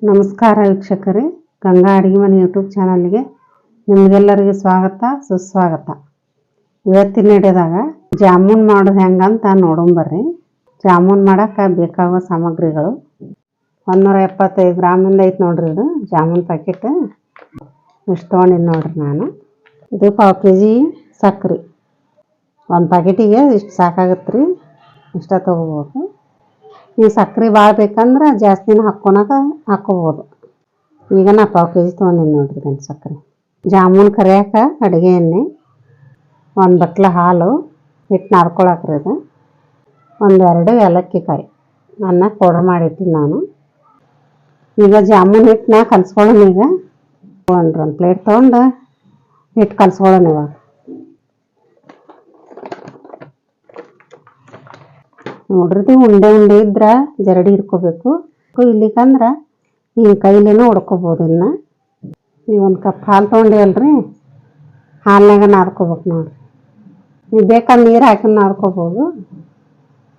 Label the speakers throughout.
Speaker 1: ನಮಸ್ಕಾರ ವೀಕ್ಷಕರೇ, ಗಂಗಾ ಅಡುಗೆ ಮನೆ ಯೂಟ್ಯೂಬ್ ಚಾನಲ್ಗೆ ನಿಮಗೆಲ್ಲರಿಗೂ ಸ್ವಾಗತ ಸುಸ್ವಾಗತ. ಇವತ್ತಿನ ವಿಡಿಯೋದಾಗ ಜಾಮೂನ್ ಮಾಡೋದು ಹೆಂಗಂತ ನೋಡೋಣ. ಜಾಮೂನ್ ಮಾಡೋಕ್ಕೆ ಬೇಕಾಗುವ ಸಾಮಗ್ರಿಗಳು 175 ಗ್ರಾಮಿಂದ ಐತೆ ನೋಡ್ರಿ. ಇದು ಜಾಮೂನ್ ಪ್ಯಾಕೆಟ್ ಇಷ್ಟು ತೊಗೊಂಡಿನಿ ನೋಡ್ರಿ ನಾನು. ಇದು 1/4 kg ಸಕ್ಕರೆ, ಒಂದು ಪ್ಯಾಕೆಟಿಗೆ ಇಷ್ಟು ಸಾಕಾಗುತ್ತೆ ರೀ. ಇಷ್ಟ ತೊಗೋಬೋದು. ಈ ಸಕ್ಕರೆ ಭಾಳ ಬೇಕಂದ್ರೆ ಜಾಸ್ತಿನ ಹಾಕ್ಕೋಬೋದು. ಈಗ ನಾ 1/4 kg ತೊಗೊಂಡಿನಿ ನೋಡ್ರಿ ಇದನ್ನು ಸಕ್ಕರೆ. ಜಾಮೂನ್ ಕರಿಯಾಕ ಅಡುಗೆ ಎಣ್ಣೆ, ಒಂದು ಬಟ್ಲ ಹಾಲು, ಹಿಟ್ಟು ನಾದ್ಕೊಳಕ್ರಿ. ಇದು 1-2 ಏಲಕ್ಕಿ ಕಾಯಿ ನನ್ನ ಪೌಡರ್ ಮಾಡಿಟ್ಟಿನಿ ನಾನು. ಈಗ ಜಾಮೂನ್ ಹಿಟ್ಟನ್ನ ಕಲಿಸ್ಕೊಳ್ಳೋಣ. ಈಗ ಒಂದು ಪ್ಲೇಟ್ ತೊಗೊಂಡು ಹಿಟ್ಟು ಕಲಿಸ್ಕೊಳ್ಳೋಣ. ಇವಾಗ ನೋಡ್ರಿ, ಉಂಡೆ ಇದ್ರೆ ಜರಡಿ ಹಿಡ್ಕೋಬೇಕು. ಇಲ್ಲಿಕಂದ್ರೆ ಹಿಂಗೆ ಕೈಲೇನೂ ಹೊಡ್ಕೋಬೋದು. ಇನ್ನು ನೀವು 1 ಕಪ್ ಹಾಲು ತೊಗೊಂಡಿವಲ್ರಿ, ಹಾಲಿನಾಗ ನಾದ್ಕೋಬೇಕು ನೋಡ್ರಿ. ನೀವು ಬೇಕಾದ್ರೆ ನೀರು ಹಾಕಿ ನಾದ್ಕೋಬೋದು.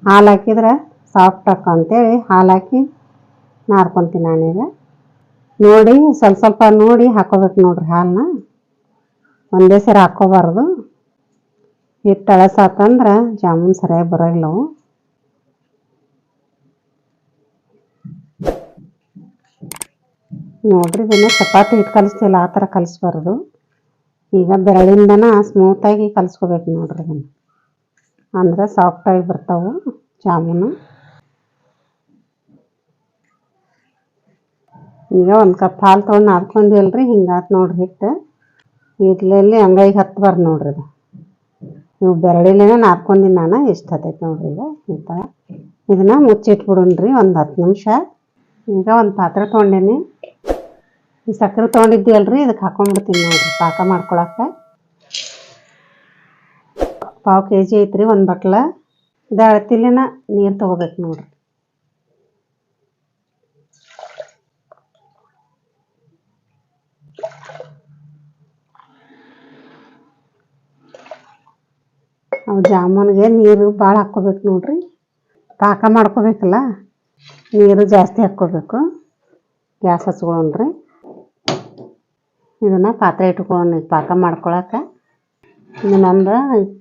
Speaker 1: ಹಾಲು ಹಾಕಿದ್ರೆ ಸಾಫ್ಟ್ ಅಂತೇಳಿ ಹಾಲು ಹಾಕಿ ನಾದ್ಕೊತೀನಿ ನಾನೀಗ. ನೋಡಿ ಸ್ವಲ್ಪ ನೋಡಿ ಹಾಕೋಬೇಕು ನೋಡ್ರಿ. ಹಾಲನ್ನ ಒಂದೇ ಸರಿ ಹಾಕ್ಕೋಬಾರ್ದು. ಹಿಟ್ಟು ಅಳಸಾತಂದ್ರೆ ಜಾಮೂನ್ ಸರಿಯಾಗಿ ಬರೋಲ್ಲವು. ನೋಡ್ರಿ, ಇದನ್ನು ಚಪಾತಿ ಹಿಟ್ಟು ಕಲಿಸ್ತಿಲ್ಲ ಆ ಥರ ಕಲಿಸ್ಬಾರ್ದು. ಈಗ ಬೆರಳಿಂದನ ಸ್ಮೂತಾಗಿ ಕಲಿಸ್ಕೋಬೇಕು ನೋಡ್ರಿ. ಇದನ್ನು ಅಂದ್ರೆ ಸಾಫ್ಟಾಗಿ ಬರ್ತಾವೆ ಜಾಮೂನು. ಈಗ 1 ಕಪ್ ಹಾಲು ತೊಗೊಂಡು ನಾದ್ಕೊಂಡಿವಲ್ರಿ, ಹಿಂಗಾತು ನೋಡ್ರಿ ಹಿಟ್ಟು. ಇಡ್ಲಲ್ಲಿ ಅಂಗೈಗೆ ಹತ್ತಬಾರ್ದು ನೋಡ್ರಿ. ಇದು ನೀವು ಬೆರಳಿಲೇನೆ ನಾದ್ಕೊಂಡಿನಿ ನಾನು. ಇಷ್ಟು ಹತ್ತೈತೆ ನೋಡ್ರಿ. ಈಗ ಈ ಥರ ಇದನ್ನು ಮುಚ್ಚಿಟ್ಬಿಡೋಣ್ರಿ ಒಂದು 10 ನಿಮಿಷ. ಈಗ ಒಂದು ಪಾತ್ರೆ ತೊಗೊಂಡೇನಿ. ಈ ಸಕ್ಕರೆ ತೊಗೊಂಡಿದ್ದೀವಲ್ರಿ, ಇದಕ್ಕೆ ಹಾಕೊಂಡ್ಬಿಡ್ತೀನಿ ನೋಡ್ರಿ ಪಾಕ ಮಾಡ್ಕೊಳಕ್ಕೆ. 1/4 kg ಐತ್ರಿ, ಒಂದು ಬಟ್ಲ. ಇದು ಅಳತಿಲಿನ ನೀರು ತೊಗೋಬೇಕು ನೋಡ್ರಿ. ಅವು ಜಾಮೂನ್ಗೆ ನೀರು ಭಾಳ ಹಾಕ್ಕೋಬೇಕು ನೋಡ್ರಿ. ಪಾಕ ಮಾಡ್ಕೋಬೇಕಲ್ಲ, ನೀರು ಜಾಸ್ತಿ ಹಾಕ್ಕೋಬೇಕು. ಗ್ಯಾಸ್ ಹಚ್ಕೊಳ್ಳೋಣ್ರಿ. ಇದನ್ನು ಪಾತ್ರೆ ಇಟ್ಕೊಳ್ಳೋಣ ಪಾಕ ಮಾಡ್ಕೊಳಕ್ಕೆ. ಇನ್ನೊಂದು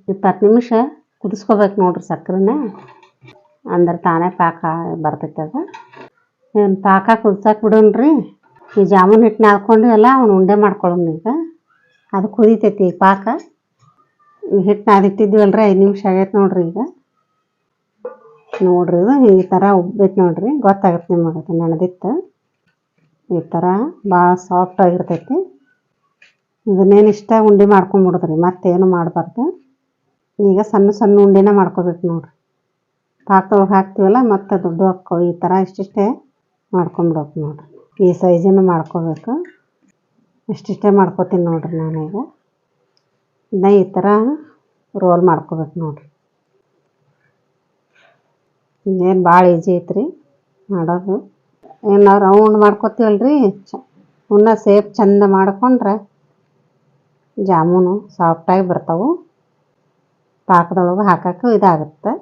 Speaker 1: 20 ನಿಮಿಷ ಕುದಿಸ್ಕೋಬೇಕು ನೋಡ್ರಿ ಸಕ್ಕರೆನ. ಅಂದ್ರೆ ತಾನೇ ಪಾಕ ಬರ್ತೈತೆ. ಅದು ಇದನ್ನು ಪಾಕ ಕುದಿಸಕ್ಕೆ ಬಿಡೋಣ್ರಿ. ಈ ಜಾಮೂನ್ ಹಿಟ್ಟನ್ನ ಹಾಕ್ಕೊಂಡಿವಲ್ಲ, ಅವ್ನು ಉಂಡೆ ಮಾಡ್ಕೊಳ್ಳೋಣ. ಈಗ ಅದು ಕುದಿತೈತಿ ಈ ಪಾಕ. ಈ ಹಿಟ್ಟು ನಾದಿಟ್ಟಿದ್ದೀವಲ್ರಿ, 5 ನಿಮಿಷ ಆಗೈತೆ ನೋಡ್ರಿ. ಈಗ ನೋಡ್ರಿ, ಇದು ಈ ಥರ ಉಬ್ಬೈತೆ ನೋಡ್ರಿ. ಗೊತ್ತಾಗುತ್ತೆ ನಿಮಗೆ ಅದು ನೆನೆದಿತ್ತು. ಈ ಥರ ಭಾಳ ಸಾಫ್ಟಾಗಿರ್ತೈತಿ. ಇದನ್ನೇನು ಇಷ್ಟ ಉಂಡೆ ಮಾಡ್ಕೊಂಬಿಡೋದ್ರಿ, ಮತ್ತೇನು ಮಾಡಬಾರ್ದು. ಈಗ ಸಣ್ಣ ಉಂಡೆನ ಮಾಡ್ಕೋಬೇಕು ನೋಡ್ರಿ. ಪಾಕದೊಳಗೆ ಹಾಕ್ತೀವಲ್ಲ, ಮತ್ತೆ ದೊಡ್ಡ ಹಾಕೋ ಈ ಥರ ಇಷ್ಟಿಷ್ಟೇ ಮಾಡ್ಕೊಂಬಿಡ್ಬೇಕು ನೋಡ್ರಿ. ಈ ಸೈಜನ್ನು ಮಾಡ್ಕೋಬೇಕು. ಇಷ್ಟಿಷ್ಟೇ ಮಾಡ್ಕೋತೀನಿ ನೋಡ್ರಿ ನಾನೀಗ. ಇದನ್ನ ಈ ಥರ ರೋಲ್ ಮಾಡ್ಕೋಬೇಕು ನೋಡ್ರಿ. ಇನ್ನೇನು ಭಾಳ ಈಜಿ ಐತ್ರಿ ಮಾಡೋದು. ಏನು ನಾವು ರೌಂಡ್ ಮಾಡ್ಕೋತೀವಲ್ರಿ, ಉನ್ನ ಸೇಪ್ ಚಂದ ಮಾಡ್ಕೊಂಡ್ರೆ ಜಾಮೂನು ಸಾಫ್ಟಾಗಿ ಬರ್ತಾವೆ. ಪಾಕದೊಳಗೆ ಹಾಕೋಕ್ಕೂ ಇದಾಗುತ್ತೆ.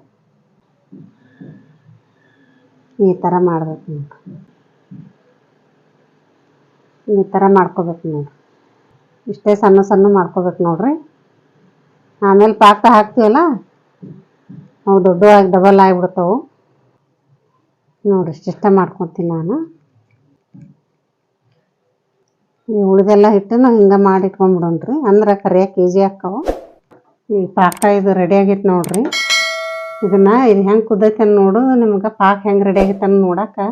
Speaker 1: ಈ ಥರ ಮಾಡ್ಬೇಕು ನೋಡ್ರಿ. ಈ ಥರ ಮಾಡ್ಕೋಬೇಕು ನೋಡ್ರಿ. ಇಷ್ಟೇ ಸಣ್ಣ ಮಾಡ್ಕೋಬೇಕು ನೋಡ್ರಿ. ಆಮೇಲೆ ಪಾಕ ಹಾಕ್ತೀವಲ್ಲ, ಅವು ದೊಡ್ಡವಾಗಿ ಡಬಲ್ ಆಗಿಬಿಡ್ತಾವೆ ನೋಡ್ರಿ. ಇಷ್ಟ ಮಾಡ್ಕೊತೀನಿ ನಾನು. ಈ ಉಳಿದೆಲ್ಲ ಹಿಟ್ಟನ್ನು ಹಿಂಗೆ ಮಾಡಿ ಇಟ್ಕೊಂಡ್ಬಿಡೋಣ್ರಿ. ಅಂದ್ರೆ ಕರಿಯಕ್ಕೆ ಈಜಿ ಹಾಕ್ಕವು. ಈ ಪಾಕ ಇದು ರೆಡಿ ಆಗೈತೆ ನೋಡ್ರಿ. ಇದನ್ನು ಇದು ಹೆಂಗೆ ಕುದ್ದೈತೆ ನೋಡು. ನಿಮ್ಗೆ ಪಾಕ ಹೆಂಗೆ ರೆಡಿ ಆಗೈತೆ ಅನ್ನೋ ನೋಡಕ್ಕೆ.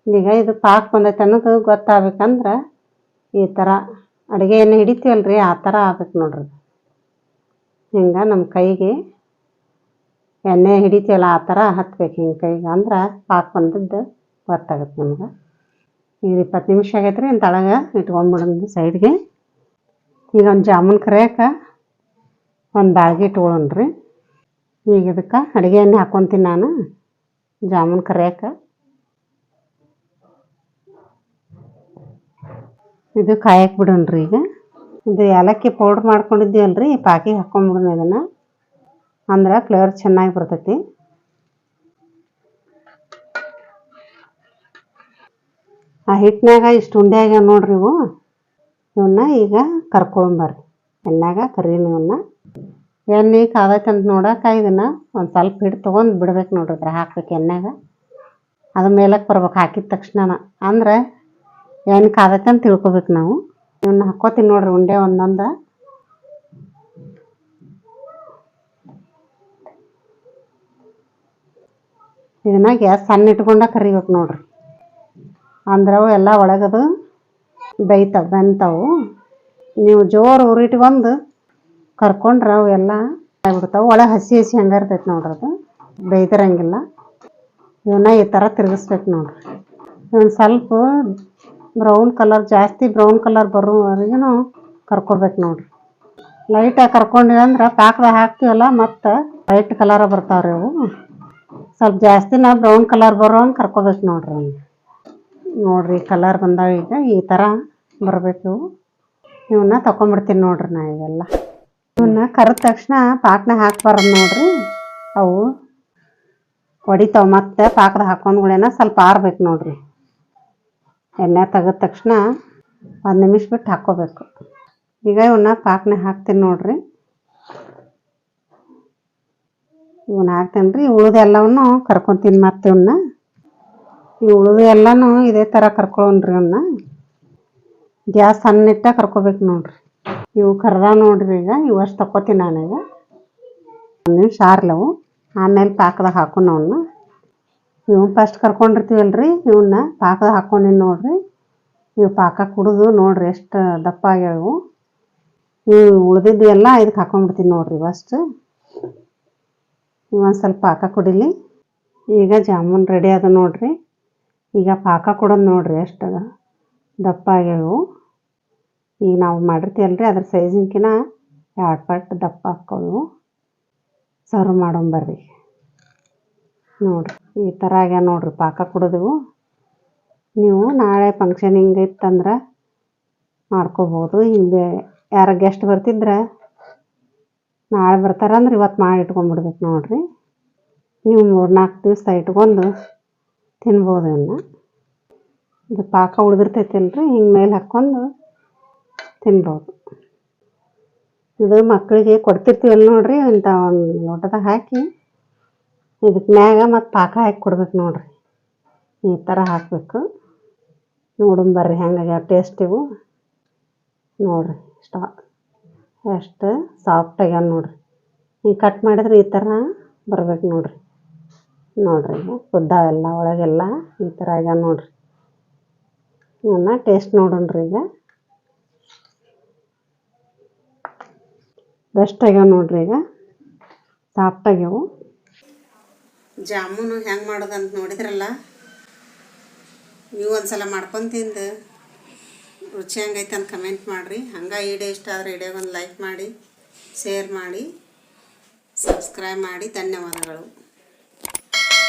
Speaker 1: ಈಗ ಇದು ಪಾಕ ಬಂದೈತೆ ಅನ್ನೋದು ಗೊತ್ತಾಗಬೇಕಂದ್ರೆ ಈ ಥರ ಅಡುಗೆ ಎಣ್ಣೆ ಹಿಡಿತೀವಲ್ರಿ, ಆ ಥರ ಆಗ್ಬೇಕು ನೋಡ್ರಿ. ಹಿಂಗೆ ನಮ್ಮ ಕೈಗೆ ಎಣ್ಣೆ ಹಿಡಿತೀವಲ್ಲ, ಆ ಥರ ಹತ್ಬೇಕು ಹಿಂಗೆ ಕೈಗೆ. ಅಂದ್ರೆ ಪಾಕ ಬಂದದ್ದು ಗೊತ್ತಾಗುತ್ತೆ ನಮ್ಗೆ. ಈಗ 20 ನಿಮಿಷ ಆಗೈತೆ ರೀ. ತಳಗೆ ಇಟ್ಕೊಂಡ್ಬಿಡೋದು ಸೈಡ್ಗೆ. ಈಗ ಒಂದು ಜಾಮೂನ್ ಕರಿಯಕ್ಕೆ ಒಂದು ಬಾಳ್ಗೆ ಇಟ್ಕೊಳ್ಳೋಣ್ರಿ. ಈಗ ಇದಕ್ಕೆ ಅಡುಗೆ ಎಣ್ಣೆ ಹಾಕ್ಕೊತೀನಿ ನಾನು ಜಾಮೂನ್ ಕರಿಯಕ್ಕೆ. ಇದು ಕಾಯಕ್ಕೆ ಬಿಡೋಣ್ರಿ. ಈಗ ಇದು ಏಲಕ್ಕಿ ಪೌಡ್ರ್ ಮಾಡ್ಕೊಂಡಿದ್ದೀವಲ್ರಿ, ಪಾಕಿಗೆ ಹಾಕ್ಕೊಂಬಿಡೋಣ ಇದನ್ನು. ಅಂದ್ರೆ ಫ್ಲೇವರ್ ಚೆನ್ನಾಗಿ ಬರ್ತೈತಿ. ಆ ಹಿಟ್ಟಿನಾಗ ಇಷ್ಟು ಉಂಡೆ ಆಗ್ಯಾವ ನೋಡ್ರಿ ಇವು. ಇವನ್ನ ಈಗ ಕರ್ಕೊಂಬರ್ರಿ ಎಣ್ಣೆಗ ಕರೀನಿ. ಇವನ್ನ ಎಣ್ಣೆ ಕಾದೈತೆ ಅಂತ ನೋಡಕ್ಕೆ ಇದನ್ನು ಒಂದು ಸ್ವಲ್ಪ ಹಿಟ್ಟು ತೊಗೊಂಡು ಬಿಡ್ಬೇಕು ನೋಡ್ರಿ. ಅದ್ರ ಹಾಕ್ಬೇಕು ಎಣ್ಣೆಗ. ಅದು ಮೇಲಕ್ಕೆ ಬರ್ಬೇಕು ಹಾಕಿದ ತಕ್ಷಣ. ಅಂದ್ರೆ ಎಣ್ಣೆ ಕಾದೈತೆ ಅಂತ ತಿಳ್ಕೊಬೇಕು ನಾವು. ಇವನ್ನ ಹಾಕ್ಕೋತೀನಿ ನೋಡ್ರಿ ಉಂಡೆ ಒಂದೊಂದು. ಇದನ್ನ ಗ್ಯಾಸ್ ಸಣ್ಣ ಇಟ್ಕೊಂಡ ಕರಿಬೇಕು ನೋಡ್ರಿ. ಅಂದ್ರೆ ಅವು ಎಲ್ಲ ಒಳಗದು ಬೆಂತಾವು. ನೀವು ಜೋರು ಉರಿಟ್ಕೊಂಡು ಕರ್ಕೊಂಡ್ರೆ ಅವು ಎಲ್ಲ ಆಗ್ಬಿಡ್ತಾವೆ. ಒಳಗೆ ಹಸಿ ಹಸಿ ಹಂಗೆ ಇರ್ತೈತೆ ನೋಡ್ರಿ. ಅದು ಬೇಯ್ದಿರಂಗಿಲ್ಲ. ಇವನ್ನ ಈ ಥರ ತಿರುಗಿಸ್ಬೇಕು ನೋಡ್ರಿ. ಇವನ್ನ ಸ್ವಲ್ಪ ಬ್ರೌನ್ ಕಲರ್, ಜಾಸ್ತಿ ಬ್ರೌನ್ ಕಲರ್ ಬರೋವರೆಗೂ ಕರ್ಕೊಬೇಕು ನೋಡ್ರಿ. ಲೈಟಾಗಿ ಕರ್ಕೊಂಡಿವಿ ಅಂದ್ರೆ ಪಾಕದಾಗ ಹಾಕ್ತೀವಲ್ಲ ಮತ್ತು ವೈಟ್ ಕಲರ ಬರ್ತಾವ್ರಿ ಅವು. ಸ್ವಲ್ಪ ಜಾಸ್ತಿನ ಬ್ರೌನ್ ಕಲರ್ ಬರೋಂಗೆ ಕರ್ಕೊಬೇಕು ನೋಡ್ರಿ. ನೋಡ್ರಿ ಕಲರ್ ಬಂದಾವ. ಈಗ ಈ ಥರ ಬರಬೇಕು. ಇವನ್ನ ತಗೊಂಬಿಡ್ತೀನಿ ನೋಡ್ರಿ ನಾ. ಇವೆಲ್ಲ ಇವನ್ನ ಕರೆದ ತಕ್ಷಣ ಪಾಕನ ಹಾಕ್ಬಾರ್ದು ನೋಡ್ರಿ. ಅವು ಹೊಡಿತಾವೆ. ಮತ್ತೆ ಪಾಕದ ಹಾಕೊಂಡ್ಗಳೇನ ಸ್ವಲ್ಪ ಆರ್ಬೇಕು ನೋಡ್ರಿ. ಎಣ್ಣೆ ತೆಗೆದ ತಕ್ಷಣ 1 ನಿಮಿಷ ಬಿಟ್ಟು ಹಾಕ್ಕೋಬೇಕು. ಈಗ ಇವನ್ನ ಪಾಕನ ಹಾಕ್ತೀನಿ ನೋಡ್ರಿ. ಇವನ್ನ ಹಾಕ್ತೇನೆ ರೀ. ಉಳಿದೆಲ್ಲವನ್ನು ಕರ್ಕೊತೀನಿ ಮತ್ತೆ ಇವನ್ನ. ಈ ಉಳಿದು ಎಲ್ಲನೂ ಇದೇ ಥರ ಕರ್ಕೊಂಡ್ರಿ. ಇವನ್ನ ಗ್ಯಾಸ್ ಸಣ್ಣಿಟ್ಟ ಕರ್ಕೊಬೇಕು ನೋಡ್ರಿ. ಇವು ಕರ್ದ ನೋಡ್ರಿ. ಈಗ ಇವಷ್ಟು ತಕ್ಕೋತೀನಿ ನಾನೀಗ. 1 ನಿಮಿಷ ಆರ್ಲವು. ಆಮೇಲೆ ಪಾಕದಾಗ ಹಾಕೋಣ ಅವನ್ನ. ಇವು ಫಸ್ಟ್ ಕರ್ಕೊಂಡಿರ್ತೀವಲ್ರಿ, ಇವನ್ನ ಪಾಕದಾಗ ಹಾಕ್ಕೊಂಡಿ ನೋಡ್ರಿ. ಇವು ಪಾಕ ಕುಡಿದು ನೋಡ್ರಿ ಎಷ್ಟು ದಪ್ಪ ಆಗ್ಯಾವು. ಇವು ಉಳಿದಿದ್ದು ಎಲ್ಲ ಇದಕ್ಕೆ ಹಾಕೊಂಡ್ಬಿಡ್ತೀನಿ ನೋಡ್ರಿ ಫಸ್ಟ್. ಒಂದು ಸ್ವಲ್ಪ ಪಾಕ ಕುಡಿಲಿ. ಈಗ ಜಾಮೂನ್ ರೆಡಿ ಅದ ನೋಡ್ರಿ. ಈಗ ಪಾಕ ಕೊಡೋದು ನೋಡ್ರಿ ಎಷ್ಟು ದಪ್ಪ ಆಗ್ಯಾವು. ಈಗ ನಾವು ಮಾಡಿರ್ತೀವಲ್ರಿ ಅದ್ರ ಸೈಜಿನ್ಕಿನ 2 ಪಟ್ಟು ದಪ್ಪ ಹಾಕ್ಕೊಳ್ಳು. ಸರ್ವ್ ಮಾಡೋಂಬರ್ರಿ. ನೋಡ್ರಿ ಈ ಥರ ಆಗ್ಯಾವ ನೋಡ್ರಿ ಪಾಕ ಕುಡಿದವು. ನೀವು ನಾಳೆ ಫಂಕ್ಷನ್ ಹಿಂಗೆ ಇತ್ತಂದ್ರೆ ಮಾಡ್ಕೋಬೋದು. ಹಿಂಗೆ ಯಾರ ಗೆಸ್ಟ್ ಬರ್ತಿದ್ರೆ ನಾಳೆ ಬರ್ತಾರಂದ್ರೆ ಇವತ್ತು ಮಾಡಿ ಇಟ್ಕೊಂಡ್ಬಿಡ್ಬೇಕು ನೋಡ್ರಿ. ನೀವು 3-4 ದಿವಸ ಇಟ್ಕೊಂಡು ತಿನ್ಬೋದು. ಇವನ್ನ ಇದು ಪಾಕ ಉಳಿದಿರ್ತೈತಲ್ರಿ, ಹಿಂಗೆ ಮೇಲೆ ಹಾಕ್ಕೊಂಡು ತಿನ್ಬೋದು. ಇದು ಮಕ್ಕಳಿಗೆ ಕೊಡ್ತಿರ್ತೀವಲ್ಲ ನೋಡ್ರಿ. ಇಂಥ ಒಂದು ಲೋಟದಾಗ ಹಾಕಿ ಇದಕ್ಕೆ ಮ್ಯಾಗ ಮತ್ತು ಪಾಕ ಹಾಕಿ ಕೊಡ್ಬೇಕು ನೋಡ್ರಿ. ಈ ಥರ ಹಾಕಬೇಕು. ನೋಡಂಬರ್ರಿ ಹೆಂಗಾಗ್ಯಾವ ಟೇಸ್ಟ್ ಇವು. ನೋಡ್ರಿ ಎಷ್ಟು ಸಾಫ್ಟ್ ಆಗ್ಯಾವ ನೋಡ್ರಿ. ಈಗ ಕಟ್ ಮಾಡಿದ್ರೆ ಈ ಥರ ಬರ್ಬೇಕು ನೋಡ್ರಿ. ನೋಡ್ರಿ ಕುದ್ದಾವೆಲ್ಲ ಒಳಗೆಲ್ಲ ಈ ಥರ ಆಗ್ಯಾವ ನೋಡ್ರಿ. ಇವನ್ನ ಟೇಸ್ಟ್ ನೋಡೋಣ್ರಿ. ಈಗ ಬೆಸ್ಟ್ ಆಗ್ಯಾವ ನೋಡ್ರಿ. ಈಗ ಸಾಫ್ಟ್ ಆಗ್ಯಾವು. ಜಾಮೂನು ಹೆಂಗೆ ಮಾಡೋದಂತ ನೋಡಿದ್ರಲ್ಲ. ನೀವು ಒಂದ್ಸಲ ಮಾಡ್ಕೊಂಡು ತಿಂದು ರುಚಿ ಹೆಂಗೈತೆ ಅಂತ ಕಮೆಂಟ್ ಮಾಡಿರಿ. ಹಂಗೆ ಈ ವಿಡಿಯೋ ಇಷ್ಟ ಆದರೆ ವಿಡಿಯೋಗೊಂದು ಲೈಕ್ ಮಾಡಿ, ಶೇರ್ ಮಾಡಿ, ಸಬ್ಸ್ಕ್ರೈಬ್ ಮಾಡಿ. ಧನ್ಯವಾದಗಳು.